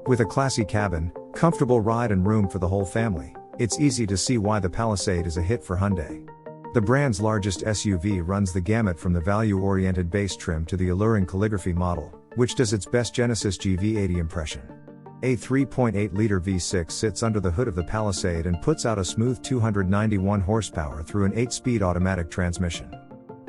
With a classy cabin, comfortable ride and room for the whole family, it's easy to see why the Palisade is a hit for Hyundai. The brand's largest SUV runs the gamut from the value-oriented base trim to the alluring Calligraphy model, which does its best Genesis GV80 impression. A 3.8-liter V6 sits under the hood of the Palisade and puts out a smooth 291 horsepower through an 8-speed automatic transmission.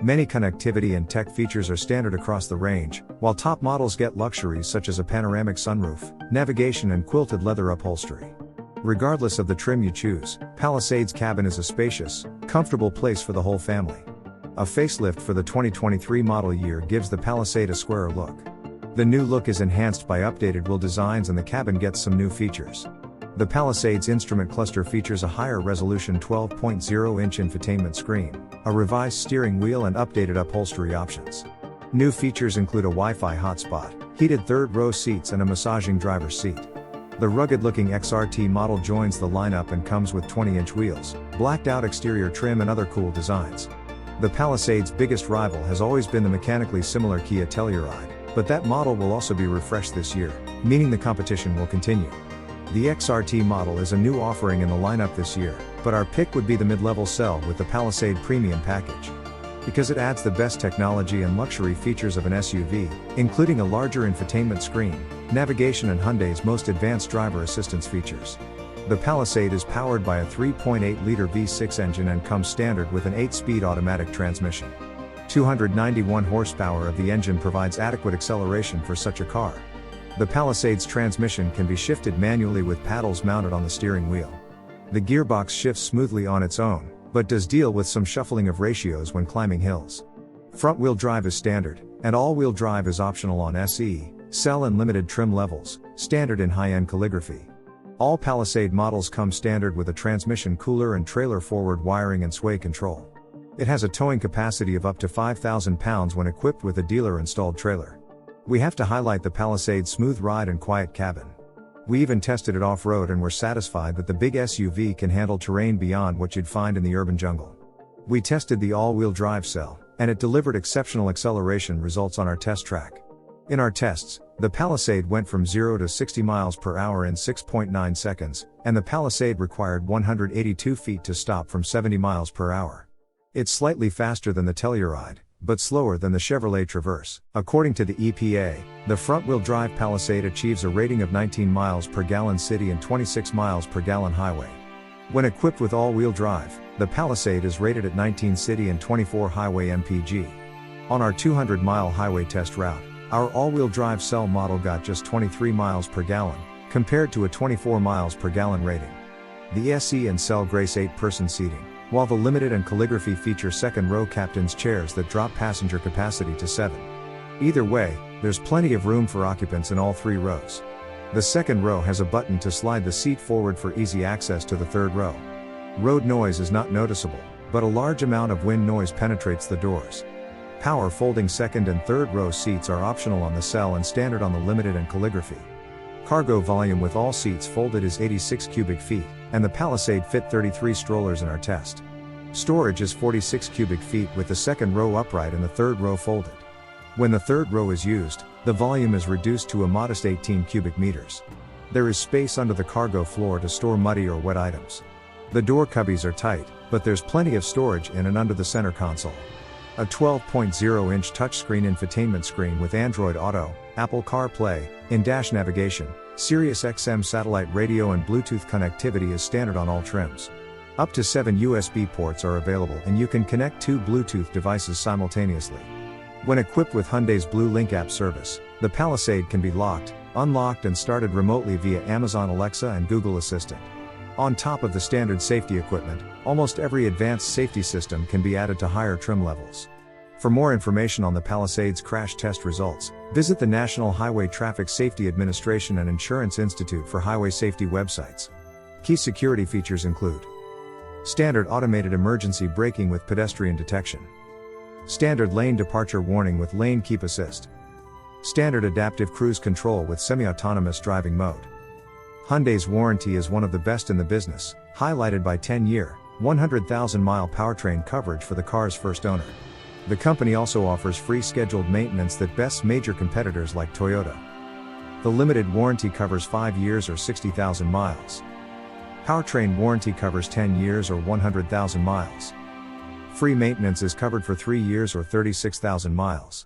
Many connectivity and tech features are standard across the range, while top models get luxuries such as a panoramic sunroof, navigation and quilted leather upholstery. Regardless of the trim you choose, Palisade's cabin is a spacious, comfortable place for the whole family. A facelift for the 2023 model year gives the Palisade a squarer look. The new look is enhanced by updated wheel designs and the cabin gets some new features. The Palisade's instrument cluster features a higher resolution 12.0-inch infotainment screen, a revised steering wheel and updated upholstery options. New features include a Wi-Fi hotspot, heated third-row seats and a massaging driver's seat. The rugged-looking XRT model joins the lineup and comes with 20-inch wheels, blacked-out exterior trim and other cool designs. The Palisade's biggest rival has always been the mechanically similar Kia Telluride, but that model will also be refreshed this year, meaning the competition will continue. The XRT model is a new offering in the lineup this year, but our pick would be the mid-level cell with the Palisade Premium package. Because it adds the best technology and luxury features of an SUV, including a larger infotainment screen, navigation and Hyundai's most advanced driver assistance features. The Palisade is powered by a 3.8-liter V6 engine and comes standard with an 8-speed automatic transmission. 291 horsepower of the engine provides adequate acceleration for such a car. The Palisade's transmission can be shifted manually with paddles mounted on the steering wheel. The gearbox shifts smoothly on its own, but does deal with some shuffling of ratios when climbing hills. Front-wheel drive is standard, and all-wheel drive is optional on SE, Cell and limited trim levels, standard in high-end Calligraphy. All Palisade models come standard with a transmission cooler and trailer forward wiring and sway control. It has a towing capacity of up to 5,000 pounds when equipped with a dealer-installed trailer. We have to highlight the Palisade's smooth ride and quiet cabin. We even tested it off-road and were satisfied that the big SUV can handle terrain beyond what you'd find in the urban jungle. We tested the all-wheel drive cell, and it delivered exceptional acceleration results on our test track. In our tests, the Palisade went from 0 to 60 miles per hour in 6.9 seconds, and the Palisade required 182 feet to stop from 70 miles per hour. It's slightly faster than the Telluride, but slower than the Chevrolet Traverse. According to the EPA, the front-wheel drive Palisade achieves a rating of 19 miles per gallon city and 26 miles per gallon highway. When equipped with all-wheel drive, the Palisade is rated at 19 city and 24 highway mpg. On our 200-mile highway test route, our all-wheel drive cell model got just 23 miles per gallon, compared to a 24 miles per gallon rating. The SE and Cell grace 8-person seating, while the Limited and Calligraphy feature second-row captain's chairs that drop passenger capacity to 7. Either way, there's plenty of room for occupants in all 3 rows. The second row has a button to slide the seat forward for easy access to the third row. Road noise is not noticeable, but a large amount of wind noise penetrates the doors. Power folding second and third row seats are optional on the Cell and standard on the Limited and Calligraphy. Cargo volume with all seats folded is 86 cubic feet, and the Palisade fit 33 strollers in our test. Storage is 46 cubic feet with the second row upright and the third row folded. When the third row is used, the volume is reduced to a modest 18 cubic meters. There is space under the cargo floor to store muddy or wet items. The door cubbies are tight, but there's plenty of storage in and under the center console. A 12.0-inch touchscreen infotainment screen with Android Auto, Apple CarPlay, in-dash navigation, Sirius XM satellite radio and Bluetooth connectivity is standard on all trims. Up to 7 USB ports are available and you can connect 2 Bluetooth devices simultaneously. When equipped with Hyundai's Blue Link app service, the Palisade can be locked, unlocked and started remotely via Amazon Alexa and Google Assistant. On top of the standard safety equipment, almost every advanced safety system can be added to higher trim levels. For more information on the Palisade's crash test results, visit the National Highway Traffic Safety Administration and Insurance Institute for Highway Safety websites. Key security features include standard automated emergency braking with pedestrian detection, standard lane departure warning with lane keep assist, standard adaptive cruise control with semi-autonomous driving mode. Hyundai's warranty is one of the best in the business, highlighted by 10-year, 100,000-mile powertrain coverage for the car's first owner. The company also offers free scheduled maintenance that bests major competitors like Toyota. The limited warranty covers 5 years or 60,000 miles. Powertrain warranty covers 10 years or 100,000 miles. Free maintenance is covered for 3 years or 36,000 miles.